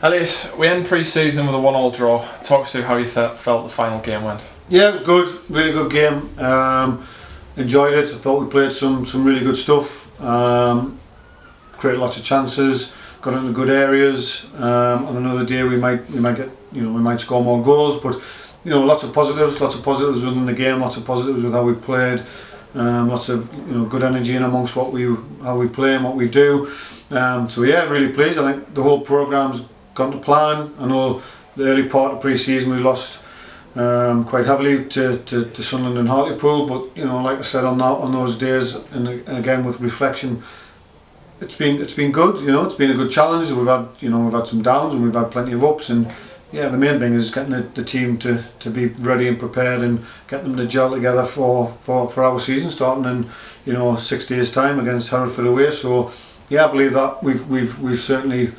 Elliott, we end pre-season with a 1-1 draw. Talk us through how you felt the final game went. Yeah, it was good, really good game. Enjoyed it. I thought we played some really good stuff. Created lots of chances, got into good areas. On another day we might get, we might score more goals, but lots of positives within the game, lots of positives with how we played. Lots of good energy in amongst how we play and what we do. So yeah, really pleased. I think the whole programme's gone to plan. I know the early part of pre-season we lost quite heavily to Sunderland and Hartlepool, but like I said, on those days, and again with reflection, it's been good. It's been a good challenge. We've had some downs and we've had plenty of ups, and yeah, the main thing is getting the team to be ready and prepared and get them to gel together for our season starting in 6 days' time against Hereford away. So yeah, I believe that we've certainly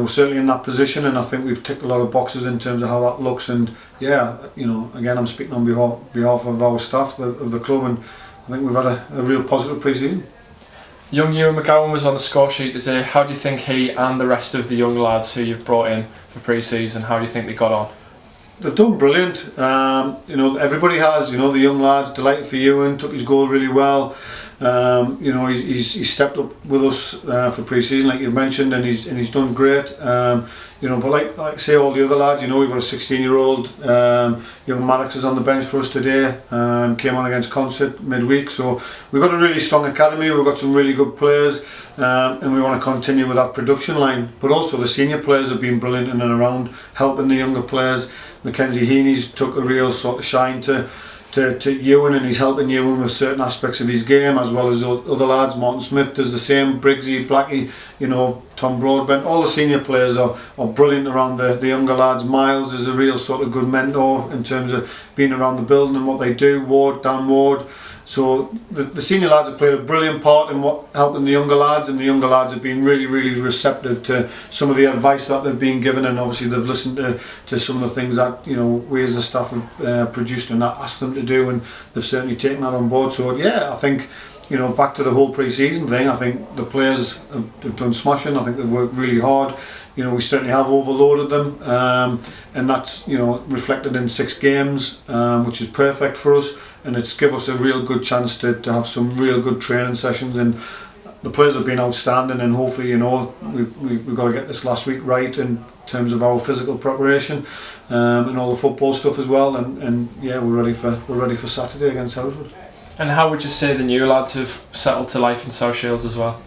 certainly in that position, and I think we've ticked a lot of boxes in terms of how that looks. And yeah, again, I'm speaking on behalf of our staff of the club, and I think we've had a real positive pre-season. Young Ewan McGowan was on the score sheet today. How do you think he and the rest of the young lads who you've brought in for pre-season, how do you think they got on? They've done brilliant. Everybody has. The young lads, delighted for Ewan, took his goal really well. He's stepped up with us for pre-season, like you've mentioned, and he's done great. But like say all the other lads, we've got a 16-year-old young Maddox is on the bench for us today. Came on against Concert midweek, so we've got a really strong academy. We've got some really good players, and we want to continue with that production line. But also the senior players have been brilliant in and around, helping the younger players. Mackenzie Heaney's took a real sort of shine to Ewan, and he's helping Ewan with certain aspects of his game, as well as other lads. Martin Smith does the same, Briggsy, Blackie, Tom Broadbent. All the senior players are brilliant around the younger lads. Miles is a real sort of good mentor in terms of being around the building and what they do. Dan Ward. So the senior lads have played a brilliant part in helping the younger lads, and the younger lads have been really, really receptive to some of the advice that they've been given, and obviously they've listened to some of the things that we as the staff have produced and asked them to do, and they've certainly taken that on board. So yeah, I think back to the whole pre-season thing, I think the players have done smashing. I think they've worked really hard. We certainly have overloaded them, and that's reflected in 6 games, which is perfect for us, and it's given us a real good chance to have some real good training sessions. And the players have been outstanding, and hopefully we've got to get this last week right in terms of our physical preparation and all the football stuff as well. And yeah, we're ready for Saturday against Hereford. And how would you say the new lads have settled to life in South Shields as well?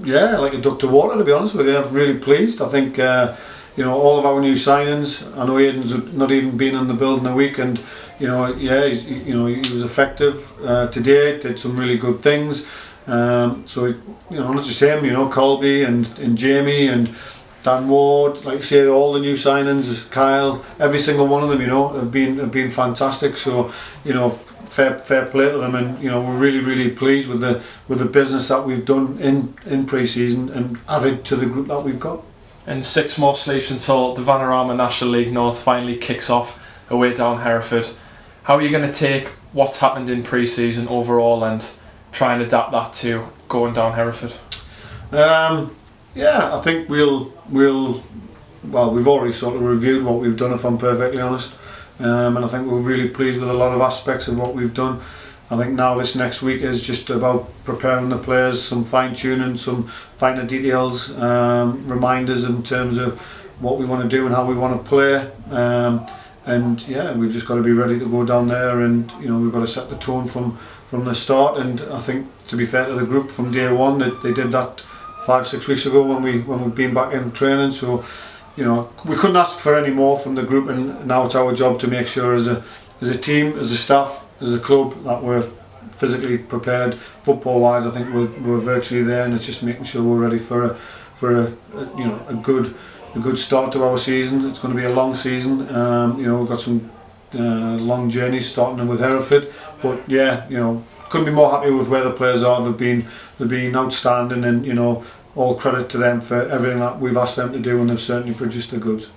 Yeah, like a duck to water, to be honest with you. I'm really pleased. I think all of our new signings. I know Aidan's not even been in the building a week, and he was effective today. Did some really good things. So not just him. Colby and Jamie and Dan Ward, like I say, all the new signings, Kyle, every single one of them, have been fantastic. So fair play to them, and we're really pleased with the business that we've done in pre-season and added to the group that we've got. And 6 more sleeps until the Vanarama National League North finally kicks off away down Hereford. How are you going to take what's happened in pre-season overall and try and adapt that to going down Hereford? Yeah, I think we've already sort of reviewed what we've done, if I'm perfectly honest. And I think we're really pleased with a lot of aspects of what we've done. I think now this next week is just about preparing the players, some fine-tuning, some finer details, reminders in terms of what we want to do and how we want to play. And yeah, we've just got to be ready to go down there, and we've got to set the tone from the start. And I think, to be fair to the group, from day one, that they did that 5-6 weeks ago when we've been back in training. So we couldn't ask for any more from the group, and now it's our job to make sure as a team, as a staff, as a club, that we're physically prepared. Football wise, I think we're virtually there, and it's just making sure we're ready for a good start to our season. It's going to be a long season. We've got some long journeys starting with Hereford, but yeah, couldn't be more happy with where the players are. They've been outstanding, and all credit to them for everything that we've asked them to do, and they've certainly produced the goods.